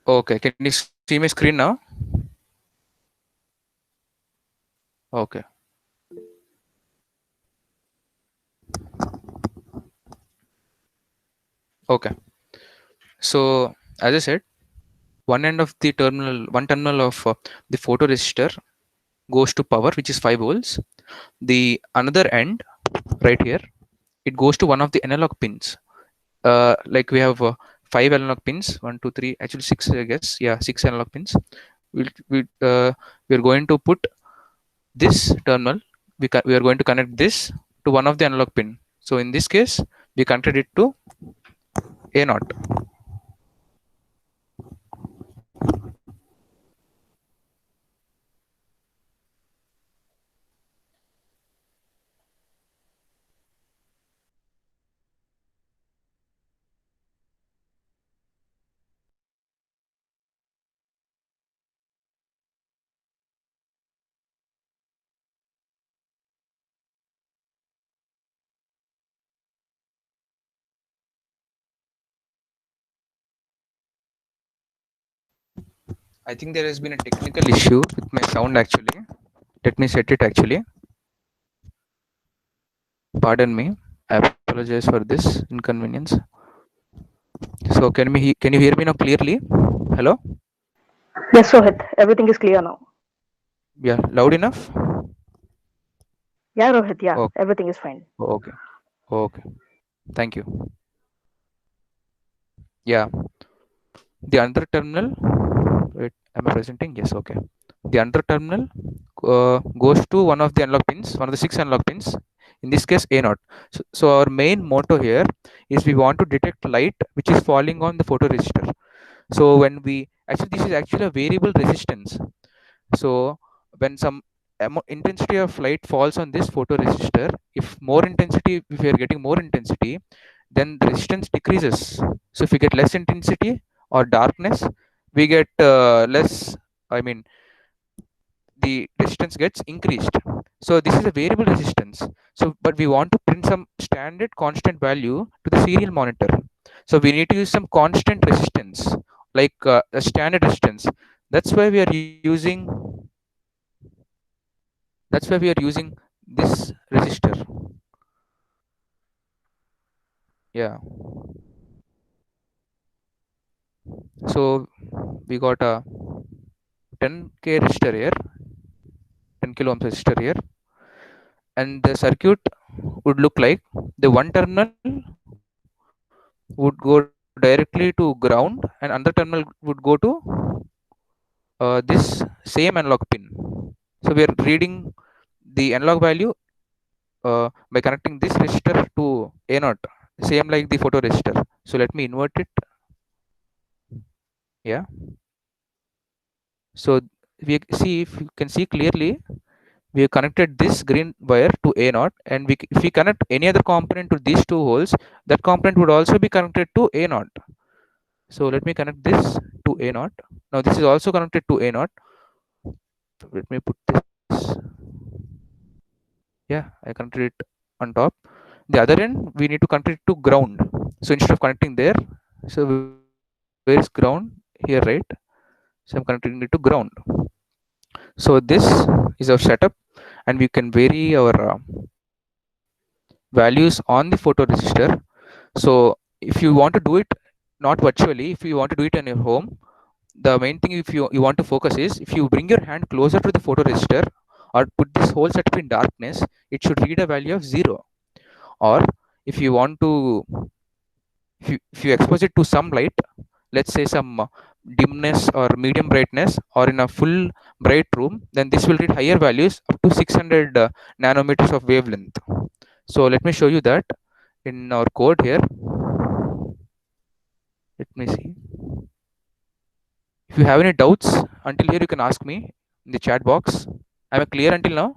Okay, can you see my screen now? Okay. Okay. So as I said, one terminal of the photoresistor goes to power, which is 5 volts. The another end, right here, it goes to one of the analog pins. Like we have 5 analog pins, 1, 2, 3, actually 6, I guess. Yeah, 6 analog pins. We'll, we we're going to put this terminal. We are going to connect this to one of the analog pin. So in this case, we connected it to A naught. I think there has been a technical issue with my sound actually. Let me set it actually. Pardon me. I apologize for this inconvenience. So can you hear me now clearly? Hello? Yes, Rohit, everything is clear now. Yeah, loud enough? Yeah, Rohit, yeah, Okay. everything is fine. Okay. Okay. Thank you. Yeah. The other terminal. Wait, am I presenting? Yes. Okay. The other terminal goes to one of the analog pins, one of the 6 analog pins. In this case, A naught. So our main motto here is we want to detect light which is falling on the photoresistor. So when we actually this is actually a variable resistance. So when some intensity of light falls on this photoresistor, if we are getting more intensity, then the resistance decreases. So if we get less intensity or darkness, we get less. I mean, the resistance gets increased. So this is a variable resistance. So, but we want to print some standard constant value to the serial monitor. So we need to use some constant resistance, like a standard resistance. That's why we are using that's why we are using this resistor. Yeah. So we got a 10k resistor here, 10 kilo ohms resistor here, and the circuit would look like the one terminal would go directly to ground, and another terminal would go to this same analog pin. So we are reading the analog value by connecting this resistor to A naught, same like the photoresistor. So let me invert it. Yeah. So we see, if you can see clearly, we have connected this green wire to A naught, and if we connect any other component to these two holes, that component would also be connected to A naught. So let me connect this to A naught. Now this is also connected to A naught. Let me put this. Yeah, I connected it on top. The other end we need to connect it to ground. So instead of connecting there, so where is ground? Here, right? So I'm connecting it to ground. So this is our setup, and we can vary our values on the photoresistor. So if you want to do it not virtually, if you want to do it in your home, the main thing, if you want to focus, is if you bring your hand closer to the photoresistor or put this whole setup in darkness, it should read a value of 0. Or if you want to, if you expose it to some light, let's say some dimness or medium brightness, or in a full bright room, then this will read higher values up to 600 nanometers of wavelength. So let me show you that in our code here. Let me see. If you have any doubts until here, you can ask me in the chat box. Am I clear until now?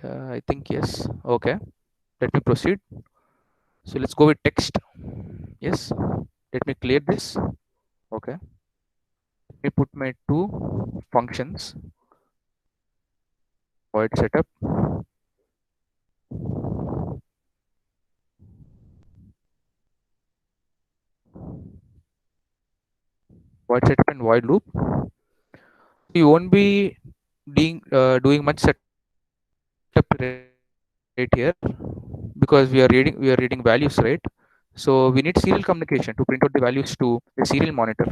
Yeah, I think yes. Okay. Let me proceed. So let's go with text. Yes. Let me clear this. Okay. Let me put my two functions. Void setup. void setup and void loop. You won't be doing much setup right here because we are reading values, right? So we need serial communication to print out the values to the serial monitor.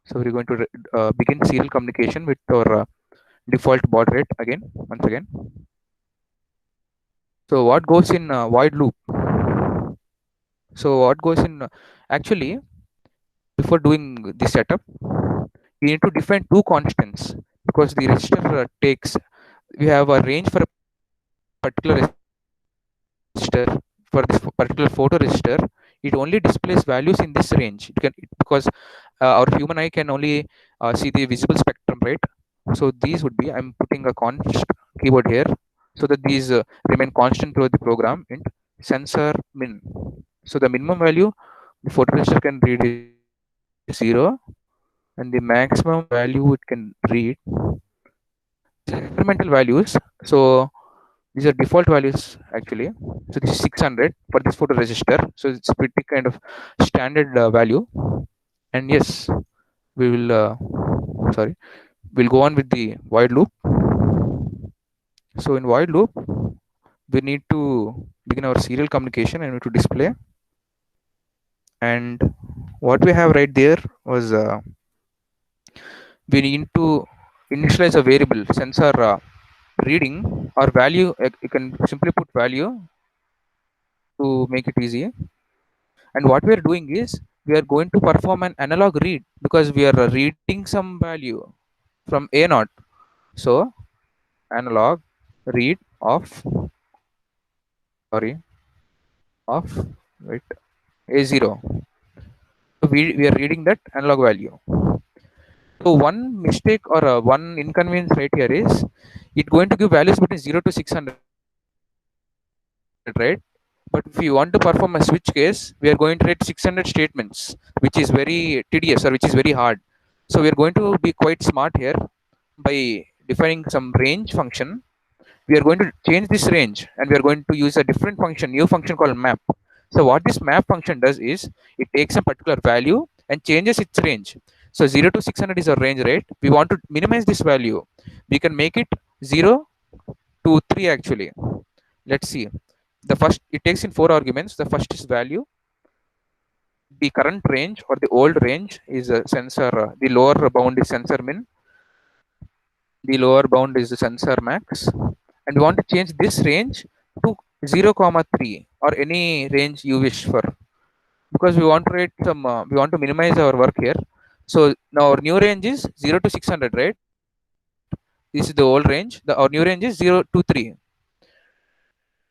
So we're going to begin serial communication with our default baud rate again, once again. So what goes in void loop? So what goes in actually, before doing the setup, we need to define two constants because the register takes, we have a range for a particular register. For this particular photo register, it only displays values in this range. It can because our human eye can only see the visible spectrum, right? So these would be, I'm putting a const keyword here so that these remain constant throughout the program in sensor min. So the minimum value the photoregister can read is 0, and the maximum value it can read, these are experimental values. So these are default values actually. So this is 600 for this photoregister. So it's pretty kind of standard value. And yes, we will sorry, we'll go on with the void loop. So in void loop, we need to begin our serial communication and we need to display. And what we have right there was we need to initialize a variable sensor reading or value. You can simply put value to make it easy. And what we are doing is we are going to perform an analog read because we are reading some value from a naught. So analog read of, sorry, of, wait, a0. So we are reading that analog value. So one mistake or one inconvenience right here is it going to give values between 0 to 600, right? But if you want to perform a switch case, we are going to write 600 statements, which is very tedious or which is very hard. So we are going to be quite smart here by defining some range function. We are going to change this range and we are going to use a different function, new function called map. So what this map function does is it takes a particular value and changes its range. So 0 to 600 is our range, right? We want to minimize this value. We can make it 0 to 3 actually. Let's see. The first, it takes in 4 arguments. The first is value. The current range or the old range is a sensor. The lower bound is sensor min. The lower bound is the sensor max. And we want to change this range to 0 comma 3 or any range you wish for, because we want to write some we want to minimize our work here. So now our new range is 0 to 600, right? This is the old range. Our new range is 0 to 3.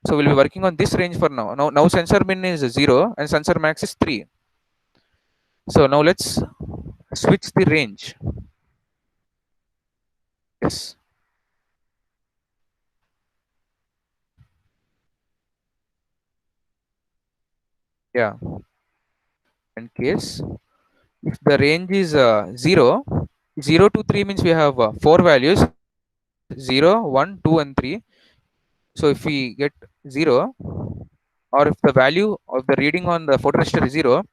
So we'll be working on this range for now. Now sensor min is 0 and sensor max is 3. So now let's switch the range. Yes. Yeah. In case if the range is 0, 0 to 3 means we have 4 values, 0, 1, 2 and 3. So if we get 0, or if the value of the reading on the photoregister is 0,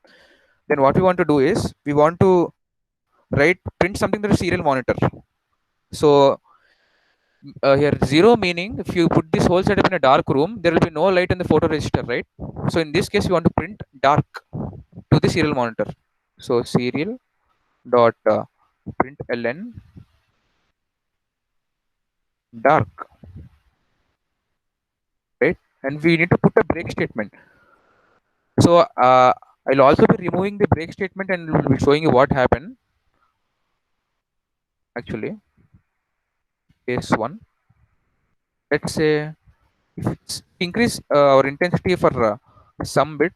then what we want to do is we want to write print something to the serial monitor. So here 0 meaning if you put this whole setup in a dark room, there will be no light in the photoregister, right? So in this case, we want to print dark to the serial monitor. So serial dot print ln dark, right? And we need to put a break statement. So I'll also be removing the break statement and will be showing you what happened. Actually, case 1. Let's say if it's increase our intensity for some bit,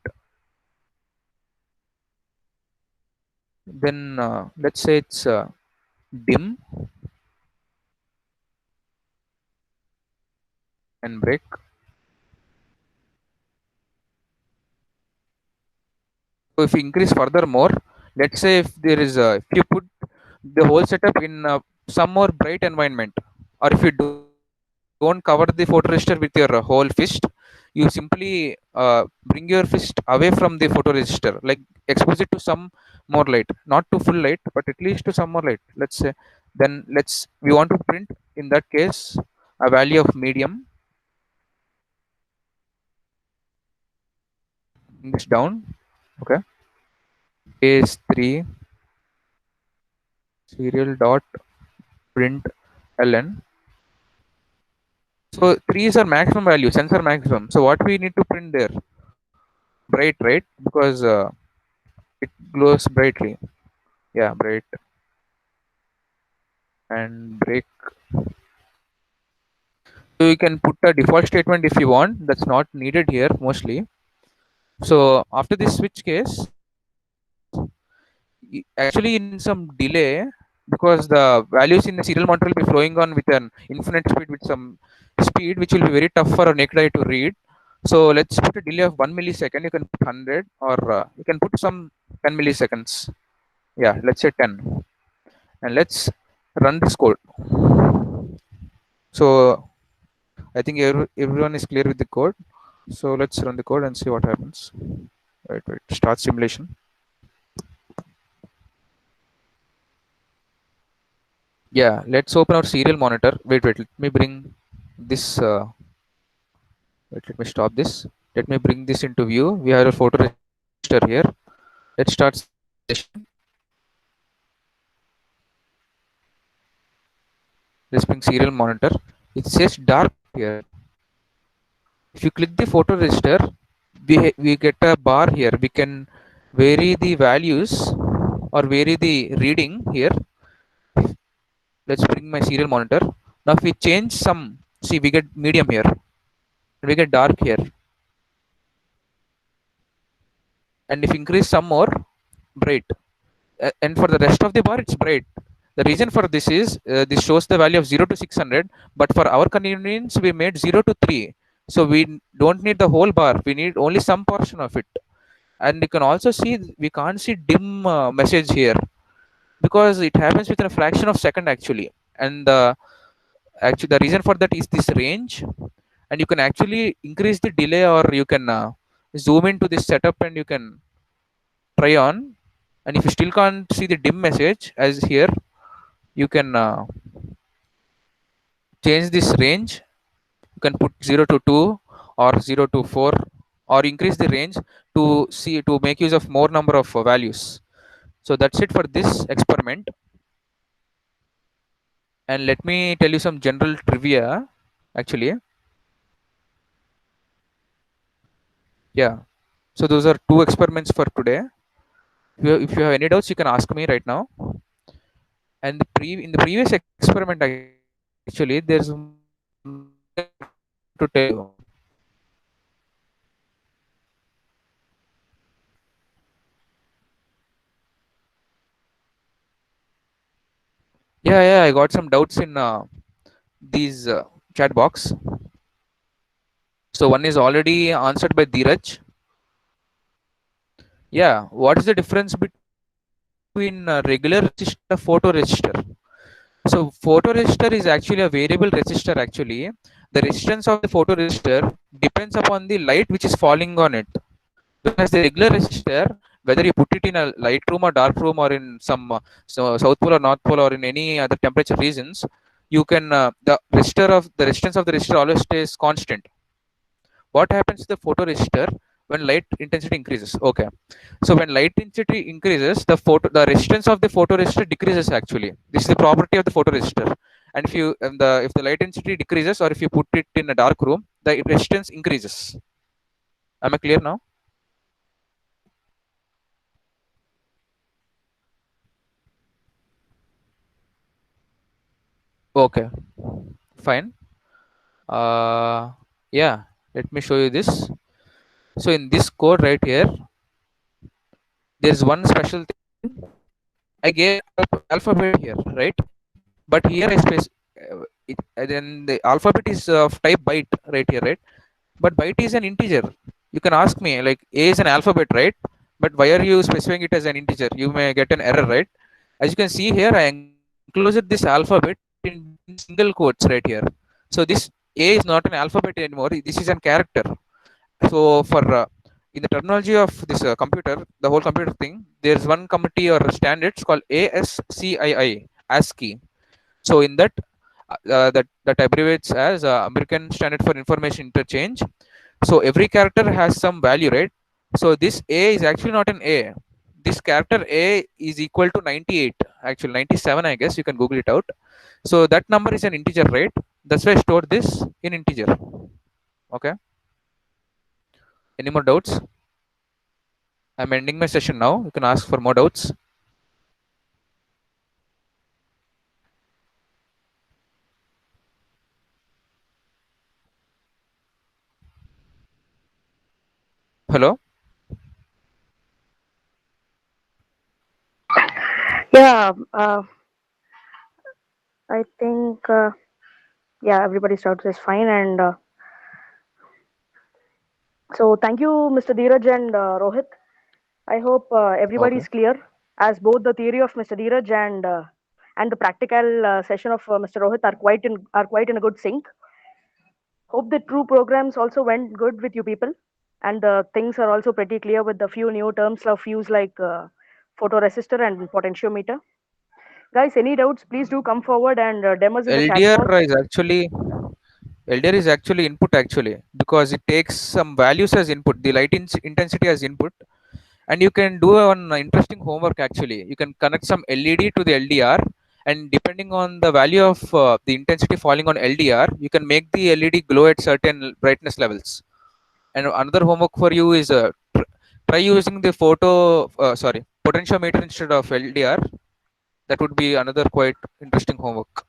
then let's say it's dim and break. So if you increase further more, let's say if there is if you put the whole setup in some more bright environment, or if you don't cover the photoregister with your whole fist, you simply bring your fist away from the photoresistor, like expose it to some more light, not to full light, but at least to some more light, let's say. Then let's we want to print in that case a value of medium. Bring this down. Okay, case 3 serial dot print ln. So 3 is our maximum value, sensor maximum. So what we need to print there? Bright, right? Because it glows brightly. Yeah, bright and break. So you can put a default statement if you want. That's not needed here mostly. So after this switch case, actually in some delay, because the values in the serial monitor will be flowing on with an infinite speed with some speed which will be very tough for a naked eye to read. So let's put a delay of 1 millisecond. You can put 100, or you can put some 10 milliseconds. Yeah, let's say 10. And let's run this code. So I think everyone is clear with the code. So let's run the code and see what happens. Wait, start simulation. Yeah, let's open our serial monitor. Wait, let me bring this. Let me stop this. Let me bring this into view. We have a photoregister here. Let's start simulation. Let's bring serial monitor. It says dark here. If you click the photoregister, we get a bar here. We can vary the values or vary the reading here. Let's bring my serial monitor. Now if we change some, see, we get medium here, we get dark here, and if increase some more, bright. And for the rest of the bar it's bright. The reason for this is this shows the value of 0 to 600, but for our convenience we made 0 to 3, so we don't need the whole bar, we need only some portion of it. And you can also see we can't see dim message here, because it happens within a fraction of second actually. And actually the reason for that is this range. And you can actually increase the delay, or you can zoom into this setup and you can try on. And if you still can't see the dim message as here, you can change this range. You can put 0 to 2 or 0 to 4, or increase the range to see to make use of more number of values. So that's it for this experiment. And let me tell you some general trivia actually. Yeah, so those are two experiments for today. If you have any doubts, you can ask me right now. And in the previous experiment actually, there's to tell you. Yeah, I got some doubts in these chat box. So one is already answered by Dheeraj. Yeah, what is the difference between regular resistor and photoresistor? So photoresistor is actually a variable resistor actually. The resistance of the photoresistor depends upon the light which is falling on it. Whereas the regular resistor, whether you put it in a light room or dark room, or in some south pole or north pole, or in any other temperature regions, you can the resistance of the resistor always stays constant. What happens to the photoresistor when light intensity increases? Okay, so when light intensity increases, the resistance of the photoresistor decreases actually. This is the property of the photoresistor. And if the light intensity decreases, or if you put it in a dark room, the resistance increases. Am I clear now? Okay, fine. Yeah, let me show you this. So in this code right here, there's one special thing. I gave alphabet here, right? But here I space then the alphabet is of type byte right here, right? But byte is an integer. You can ask me like A is an alphabet, right? But why are you specifying it as an integer? You may get an error, right? As you can see here, I enclosed this alphabet in single quotes right here. So this A is not an alphabet anymore. This is a character. So for in the terminology of this computer, the whole computer thing, there's one committee or standards called ASCII, ASCII. So in that, that abbreviates as American Standard for Information Interchange. So every character has some value, right? So this A is actually not an A. This character A is equal to 98, actually 97, I guess. You can Google it out. So that number is an integer, right? That's why I stored this in integer. Okay. Any more doubts? I'm ending my session now. You can ask for more doubts. Hello? Yeah, I think, yeah, everybody's out is fine. And so thank you, Mr. Dheeraj and Rohit. I hope everybody Okay. is clear, as both the theory of Mr. Dheeraj and the practical session of Mr. Rohit are quite in a good sync. Hope the true programs also went good with you people, and the things are also pretty clear with the few new terms of use like photoresistor and potentiometer. Guys, any doubts? Please do come forward and demos in the chat box. LDR is actually LDR is actually input actually, because it takes some values as input, the light intensity as input, and you can do an interesting homework actually. You can connect some LED to the LDR, and depending on the value of the intensity falling on LDR, you can make the LED glow at certain brightness levels. And another homework for you is try using the potentiometer instead of LDR. That would be another quite interesting homework.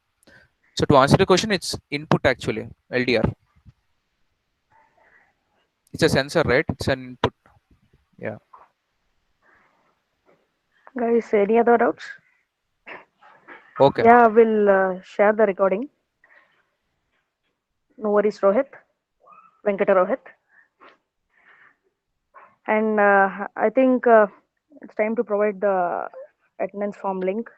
So to answer the question, it's input actually, LDR. It's a sensor, right? It's an input. Yeah. Guys, any other doubts? Okay. Yeah, we'll share the recording. No worries, Rohit, Venkata Rohit. And I think it's time to provide the attendance form link.